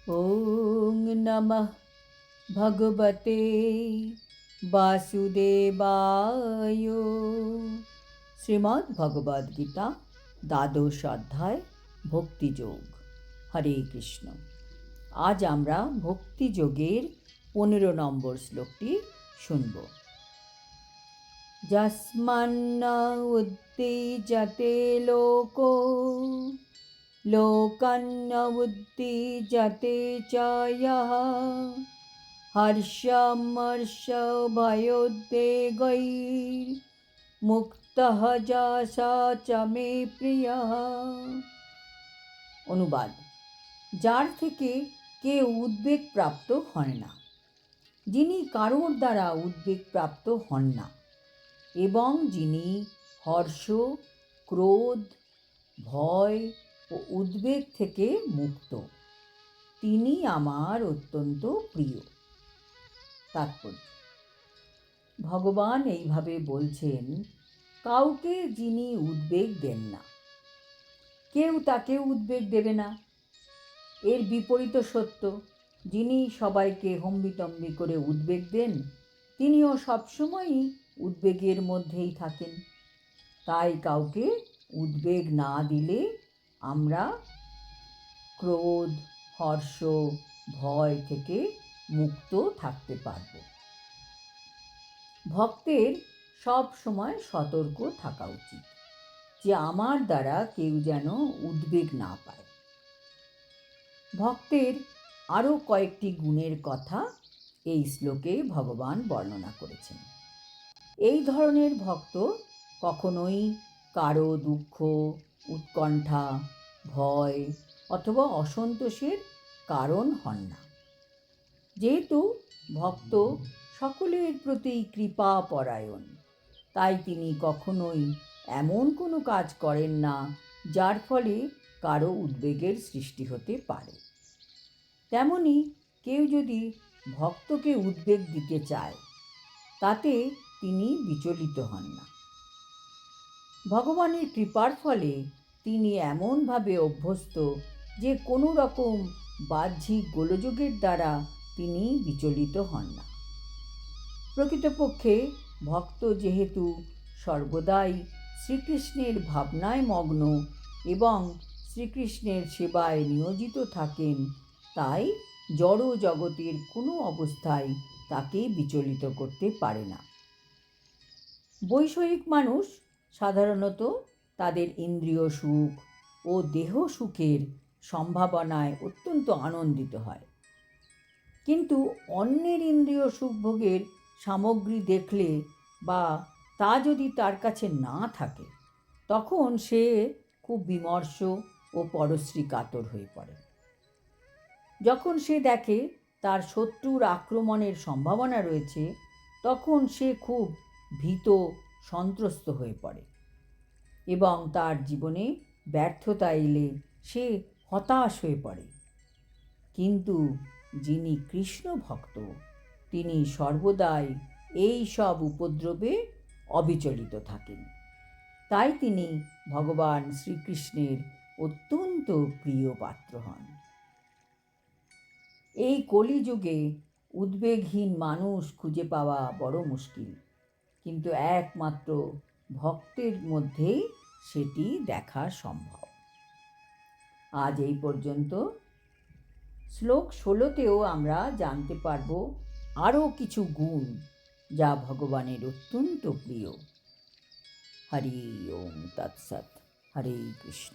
ওং নমঃ ভগবতে বাসুদেবায়। শ্রীমদ্ ভগবদ গীতা দ্বাদশ অধ্যায় ভক্তিযোগ। হরে কৃষ্ণ। আজ আমরা ভক্তিযোগের 15 নম্বর শ্লোকটি শুনব। যস্মান্ন উত্তেজতে লোকো লোকান্ন উত্তেজতে চ যঃ হর্ষমর্ষভয়োদ্বেগৈর্মুক্তঃ স চ মে প্রিয়ঃ। অনুবাদ: যার থেকে কেউ উদ্বেগ প্রাপ্ত হয় না, যিনি কারোর দ্বারা উদ্বেগ প্রাপ্ত হন না এবং যিনি হর্ষ, ক্রোধ, ভয় ও উদ্বেগ থেকে মুক্ত, তিনি আমার অত্যন্ত প্রিয়। তাৎপর্য: ভগবান এইভাবে বলছেন, কাউকে যিনি উদ্বেগ দেন না, কেউ তাকে উদ্বেগ দেবে না। এর বিপরীত সত্য, যিনি সবাইকে হম্বিতম্বি করে উদ্বেগ দেন, তিনিও সবসময়ই উদ্বেগের মধ্যেই থাকেন। তাই কাউকে উদ্বেগ না দিলে আমরা ক্রোধ, হর্ষ, ভয় থেকে মুক্ত থাকতে পারব। ভক্তের সব সময় সতর্ক থাকা উচিত যে আমার দ্বারা কেউ যেন উদ্বেগ না পায়। ভক্তের আরও কয়েকটি গুণের কথা এই শ্লোকে ভগবান বর্ণনা করেছেন। এই ধরনের ভক্ত কখনোই কারো দুঃখ, উৎকণ্ঠা, ভয় অথবা অসন্তোষের কারণ হন না। যেহেতু ভক্ত সকলের প্রতি কৃপা পরায়ণ, তাই তিনি কখনোই এমন কোনো কাজ করেন না যার ফলে কারো উদ্বেগের সৃষ্টি হতে পারে। তেমনি কেউ যদি ভক্তকে উদ্বেগ দিতে চায়, তাতে তিনি বিচলিত হন না। ভগবানের কৃপার ফলে তিনি এমনভাবে অভ্যস্ত যে কোনো রকম বাহ্যিক গোলযোগের দ্বারা তিনি বিচলিত হন না। প্রকৃতপক্ষে ভক্ত যেহেতু সর্বদাই শ্রীকৃষ্ণের ভাবনায় মগ্ন এবং শ্রীকৃষ্ণের সেবায় নিয়োজিত থাকেন, তাই জড় জগতের কোনো অবস্থায় তাকে বিচলিত করতে পারে না। বৈষয়িক মানুষ সাধারণত তাদের ইন্দ্রিয় সুখ ও দেহ সুখের সম্ভাবনায় অত্যন্ত আনন্দিত হয়, কিন্তু অন্যের ইন্দ্রিয় সুখভোগের সামগ্রী দেখলে বা তা যদি তার কাছে না থাকে, তখন সে খুব বিমর্ষ ও পরশ্রী কাতর হয়ে পড়ে। যখন সে দেখে তার শত্রুর আক্রমণের সম্ভাবনা রয়েছে, তখন সে খুব ভীত, সন্ত্রস্ত হয়ে পড়ে এবং তার জীবনে ব্যর্থতা এলে সে হতাশ হয়ে পড়ে। কিন্তু যিনি কৃষ্ণ ভক্ত, তিনি সর্বদাই এই সব উপদ্রবে অবিচলিত থাকেন। তাই তিনি ভগবান শ্রীকৃষ্ণের অত্যন্ত প্রিয় পাত্র হন। এই কলিযুগে উদ্বেগহীন মানুষ খুঁজে পাওয়া বড় মুশকিল, কিন্তু একমাত্র ভক্তের মধ্যেই সেটি দেখা সম্ভব। আজ এই পর্যন্ত। শ্লোক 16তেও আমরা জানতে পারব আরও কিছু গুণ যা ভগবানের অত্যন্ত প্রিয়। হরি ওম তৎসৎ। হরে কৃষ্ণ।